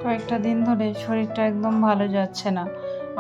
কয়েকটা দিন ধরে শরীরটা একদম ভালো যাচ্ছে না।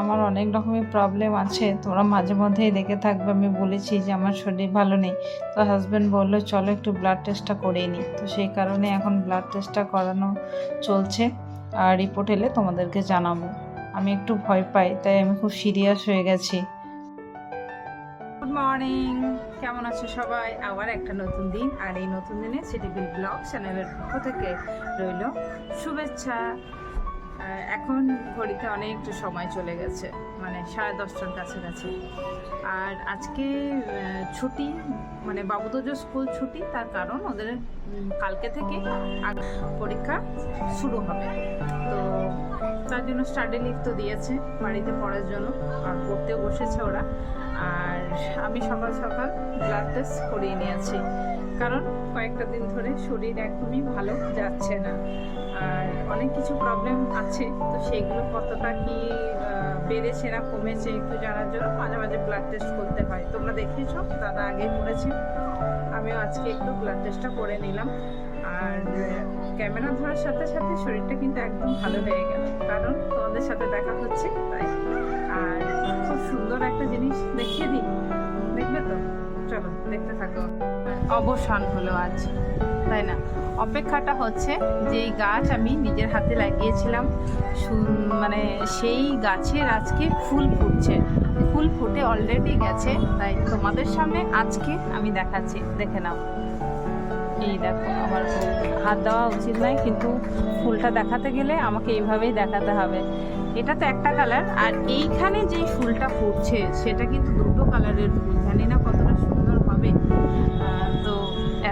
আমার অনেক রকমের প্রবলেম আছে, তোমরা মাঝে মধ্যেই দেখে থাকবে। আমি বলেছি যে আমার শরীর ভালো নেই, তো হাজব্যান্ড বললো চলো একটু ব্লাড টেস্টটা করিয়ে নিই। তো সেই কারণে এখন ব্লাড টেস্টটা করানো চলছে, আর রিপোর্ট এলে তোমাদেরকে জানাবো। আমি একটু ভয় পাই, তাই আমি খুব সিরিয়াস হয়ে গেছি। গুড মর্নিং, কেমন আছো সবাই? আবার একটা নতুন দিন, আর এই নতুন দিনে সিটিভিল ব্লগ চ্যানেলের পক্ষ থেকে রইল শুভেচ্ছা। এখন ঘড়িতে অনেকটা সময় চলে গেছে, মানে 10:30টার কাছাকাছি। আর আজকে ছুটি, মানে বাবুদোজো স্কুল ছুটি, তার কারণ ওদের কালকে থেকে পরীক্ষা শুরু হবে। তো তার জন্য স্টাডি লিভ তো দিয়েছে বাড়িতে পড়ার জন্য, আর পড়তেও বসেছে ওরা। আর আমি সকাল সকাল ব্লাড টেস্ট করিয়ে নিয়েছি, কারণ কয়েকটা দিন ধরে শরীর একদমই ভালো যাচ্ছে না, আর অনেক কিছু প্রবলেম আছে। তো সেইগুলো কতটা কি বেড়েছে না কমেছে একটু জানার জন্য মাঝে মাঝে ব্লাড টেস্ট করতে হয়। তোমরা দেখিয়েছো, দাদা আগে করেছে, আমিও আজকে একটু ব্লাড টেস্টটা করে নিলাম। আর ক্যামেরা ধরার সাথে সাথে শরীরটা কিন্তু একদম ভালো হয়ে গেল, কারণ তোমাদের সাথে দেখা হচ্ছে তাই। আর খুব সুন্দর একটা জিনিস দেখিয়ে দিই, দেখবে তো? চলো দেখতে থাকো। অবসান হলো আজ, তাই না? অপেক্ষাটা হচ্ছে যেই গাছ আমি নিজের হাতে লাগিয়েছিলাম, মানে সেই গাছের আজকে ফুল ফুটছে, ফুল ফুটে অলরেডি গেছে। তাই তোমাদের সামনে আজকে আমি দেখাচ্ছি, দেখে নাও। এই দেখো, আমার হাত দেওয়া উচিত নয়, কিন্তু ফুলটা দেখাতে গেলে আমাকে এইভাবেই দেখাতে হবে। এটা তো একটা কালার, আর এইখানে যে ফুলটা ফুটছে সেটা কিন্তু দুটো কালারের ফুল। জানি না কতটা সুন্দর হবে। তো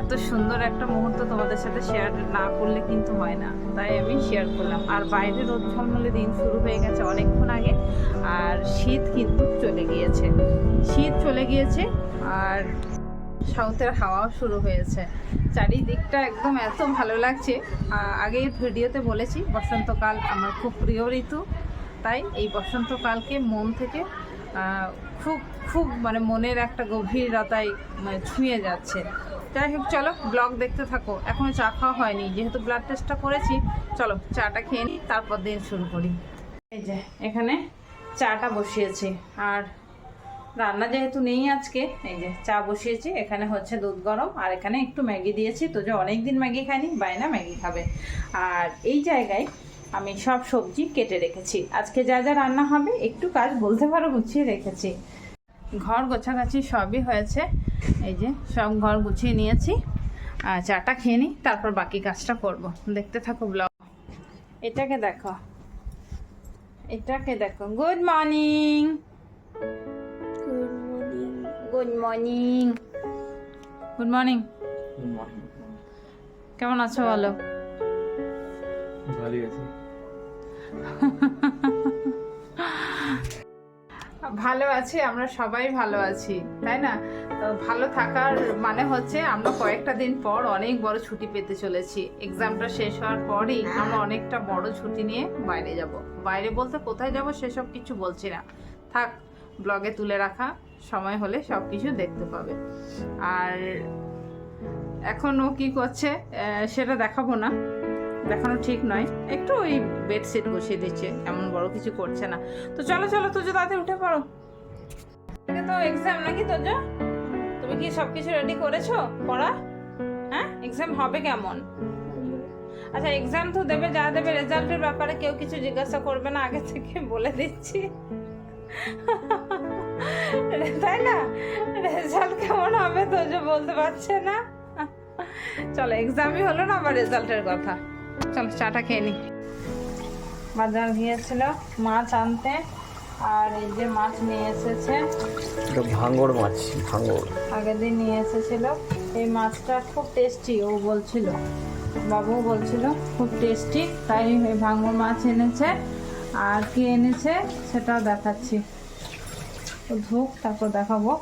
এত সুন্দর একটা মুহূর্ত তোমাদের সাথে শেয়ার না করলে কিন্তু হয় না, তাই আমি শেয়ার করলাম। আর বাইরে রোদ ঝলমলে দিন শুরু হয়ে গেছে অনেকক্ষণ আগে, আর শীত কিন্তু চলে গিয়েছে, শীত চলে গিয়েছে। আর সাউথের হাওয়াও শুরু হয়েছে, চারিদিকটা একদম এত ভালো লাগছে। আগের ভিডিওতে বলেছি বসন্তকাল আমার খুব প্রিয় ঋতু, তাই এই বসন্তকালকে মন থেকে খুব খুব মানে মনের একটা গভীরতায় ছুঁয়ে যাচ্ছে। যাই হোক, চলো ব্লগ দেখতে থাকো। এখনও চা খাওয়া হয়নি, যেহেতু ব্লাড টেস্টটা করেছি। চলো চাটা খেয়ে নিই, তারপর দিন শুরু করি। এই যে এখানে চাটা বসিয়েছি, আর রান্না যেহেতু নেই আজকে, এই যে চা বসিয়েছি। এখানে হচ্ছে দুধ গরম, আর এখানে একটু ম্যাগি দিয়েছি। তো যে অনেকদিন ম্যাগি খাইনি, বায়না ম্যাগি খাবে। আর এই জায়গায় আমি সব সবজি কেটে রেখেছি, আজকে যা যা রান্না হবে একটু কাজ বলতে পারো গুছিয়ে রেখেছি। ঘর গোছাগাছি সবই হয়েছে, এই যে সব ঘর গুছিয়ে নিয়েছি। চাটা খেয়ে নিই, তারপর বাকি কাজটা করব। দেখতে থাকো ব্লগ। এটাকে দেখো, এটাকে দেখো। Good morning, good morning, good morning. কেমন আছো বলো? ভালোই আছি। ভালো আছি, আমরা সবাই ভালো আছি, তাই না? ভালো থাকার মানে হচ্ছে আমরা কয়েকটা দিন পর অনেক বড় ছুটি পেতে চলেছি। এক্সামটা শেষ হওয়ার পরই আমরা অনেকটা বড় ছুটি নিয়ে বাইরে যাব। বাইরে বলতে কোথায় যাব সেসব কিছু বলছি না, থাক, ব্লগে তুলে রাখা, সময় হলে সব কিছু দেখতে পাবে। আর এখন ও কী করছে সেটা দেখাবো না, দেখানো ঠিক নয়। একটু ওই বেডশিট বসিয়ে দিচ্ছে, এমন বড় কিছু করছে না। তো চলো চলো, তোজো তাতে উঠে পড়ো। তো এক্সাম নাকি তোজো? তুমি কি সব কিছু রেডি করেছো পড়া? হ্যাঁ, এক্সাম হবে কেমন? আচ্ছা, এক্সাম তো দেবে, যা দেবে রেজাল্টের ব্যাপারে কেউ কিছু জিজ্ঞাসা করবে না, আগে থেকে বলে দিচ্ছি, তাই না? রেজাল্ট কেমন হবে তোজো বলতে পারছে না। চলো, এক্সামই হলো না, আবার রেজাল্টের কথা। চলো চাটা খেয়ে নি। বাজার গিয়েছিল মাছ আনতে, আর এই যে মাছ নিয়ে এসেছে, ভাঙড় মাছ, ভাঙড় আগের দিন নিয়ে এসেছিল। এই মাছটা খুব টেস্টি, ও বলছিল, বাবু বলছিল খুব টেস্টি, তাই এই ভাঙড় মাছ এনেছে। আর কি এনেছে সেটাও দেখাচ্ছি, তো ধুক তারপর দেখাবো।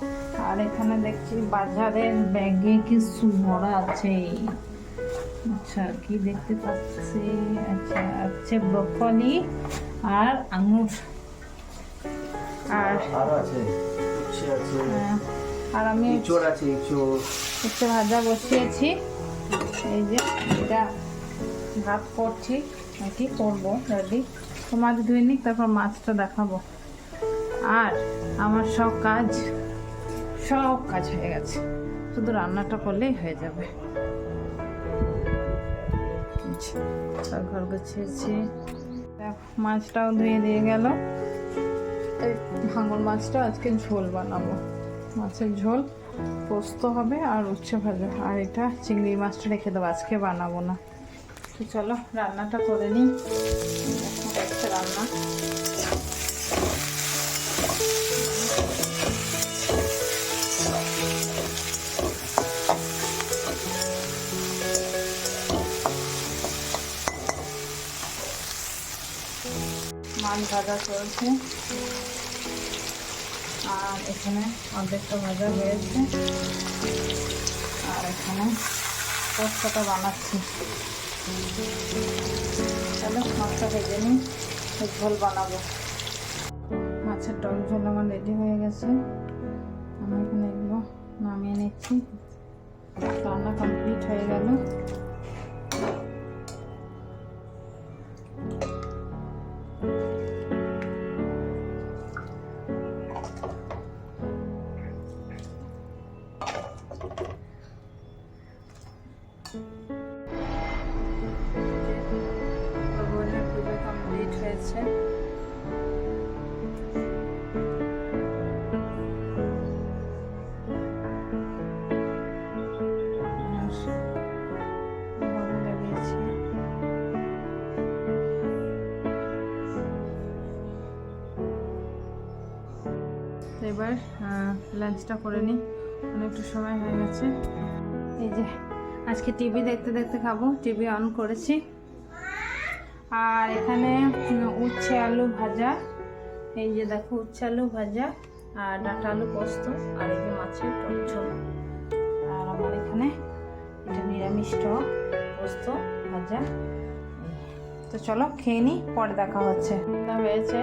আর এখানে দেখছি বাজারের ব্যাগে কিছু ভরা আছে। আচ্ছা, কি দেখতে পাচ্ছি? আচ্ছা আছে ব্রকলি আর আঙুর, আর আছে, আর আমি ইঁচড় আছে, উচ্ছে ভাজা বসিয়েছি। এই যে এটা ভাত করছি, নাকি করবো রেডি। তো মাছ ধুয়ে নিই, তারপর মাছটা দেখাবো। আর আমার সব কাজ হয়ে গেছে, শুধু রান্নাটা করলেই হয়ে যাবে। ঘর গুছিয়েছি, মাছটাও ধুয়ে দিয়ে গেল। এই ভাঙন মাছটা আজকে ঝোল বানাবো, মাছের ঝোল, পোস্ত হবে আর উচ্ছে ভাজা। আর এটা চিংড়ি মাছটা রেখে দেবো, আজকে বানাবো না। তো চলো রান্নাটা করে নিই। হচ্ছে রান্না, মাছ ভাজা চলছে আর এখানে অর্ধেকটা ভাজা হয়েছে। আর এখানে পোস্তটা বানাচ্ছি। চলো মাছটা ভেজে নিই, ঝোল বানাবো। মাছের টক ঝোল আমার রেডি হয়ে গেছে। আমি এখানে এগুলো নামিয়ে নিচ্ছি, রান্না কমপ্লিট হয়ে গেল। বোনের পুজো কমপ্লিট হয়েছে। এবার লাঞ্চটা করে নিই, অনেকটা সময় হয়ে গেছে। এই যে আজকে টিভি দেখতে দেখতে খাবো, টিভি অন করেছি। আর এখানে উচ্ছে আলু ভাজা, এই যে দেখো উচ্ছে আলু ভাজা আর ডাঁটা আলু পোস্ত, আর এই যে মাছের টক ঝোল। আর আমার এখানে এটা নিরামিষ টক পোস্ত ভাজা। তো চলো খেয়ে নিই, পরে দেখা হচ্ছে। হয়েছে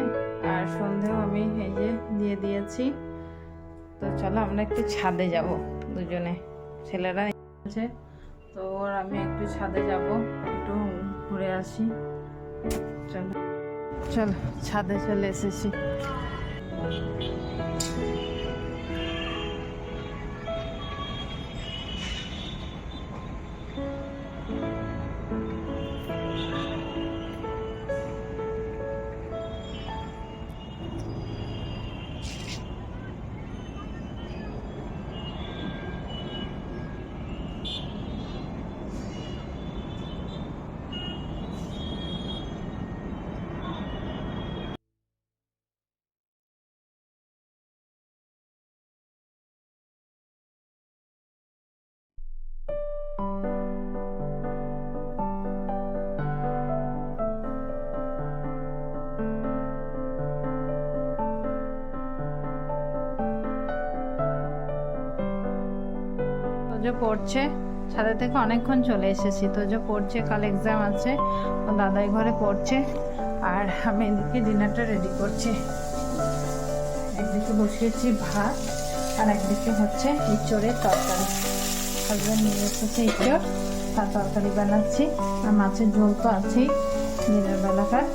আর সন্ধেও আমি এই যে দিয়ে দিয়েছি। তো চলো আমরা একটু ছাদে যাব দুজনে, ছেলেরা আছে তো ওর আমি একটু ছাদে যাব, একটু ঘুরে আসি। চলো চলো ছাদে চলে এসেছি। তোজো পড়ছে, ছাদে থেকে অনেকক্ষণ চলে এসেছি। তোজো পড়ছে, কাল এক্সাম আছে, ও দাদাই ঘরে পড়ছে। আর আমি এদিকে ডিনারটা রেডি করছি। একদিকে বসিয়েছি ভাত আর একদিকে হচ্ছে ইঁচড়ের তরকারি। হাজব্যান্ড নিয়ে এসেছে ইঁচড়, তার তরকারি বানাচ্ছি। আর মাছের ঝোল তো আছেই দিনের বেলাকার।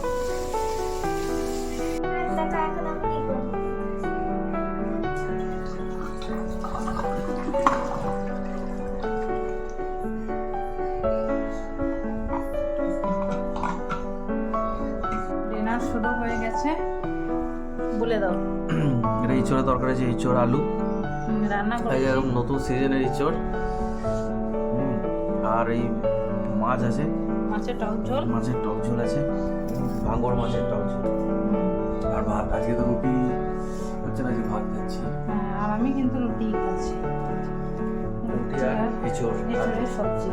শুরু হয়ে গেছে, বলে দাও। এটা ইঁচড়ের তরকারি আছে, ইঁচড় আলু রান্না এই করেছি। এরকম নতুন সিজনের ইঁচড়। আর এই মাছ আছে, মাছের টক ঝোল, মাছের টক ঝোল আছে, ভাঙড় মাছের টক ঝোল। আর ভাত, আজকে তো রুটি হচ্ছে না, যে ভাত খাচ্ছি। আর আমি কিন্তু রুটি খাচ্ছি, রুটি আর ইঁচড়, ইঁচড়ের সবজি।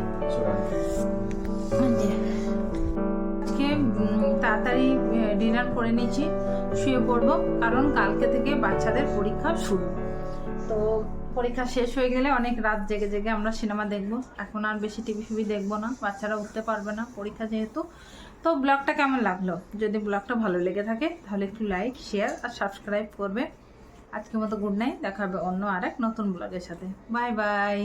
আজকে তাড়াতাড়ি ডিনার করে নিয়েছি, শুয়ে পড়বো, কারণ কালকে থেকে বাচ্চাদের পরীক্ষা শুরু। তো পরীক্ষা শেষ হয়ে গেলে অনেক রাত জেগে জেগে আমরা সিনেমা দেখবো। এখন আর বেশি টিভি ফিভি দেখবো না, বাচ্চারা উঠতে পারবে না পরীক্ষা যেহেতু। তো ব্লগটা কেমন লাগলো? যদি ব্লগটা ভালো লেগে থাকে তাহলে একটু লাইক, শেয়ার আর সাবস্ক্রাইব করবে। আজকের মতো গুড নাইট, দেখা হবে অন্য আরেক নতুন ব্লগের সাথে। Bye bye.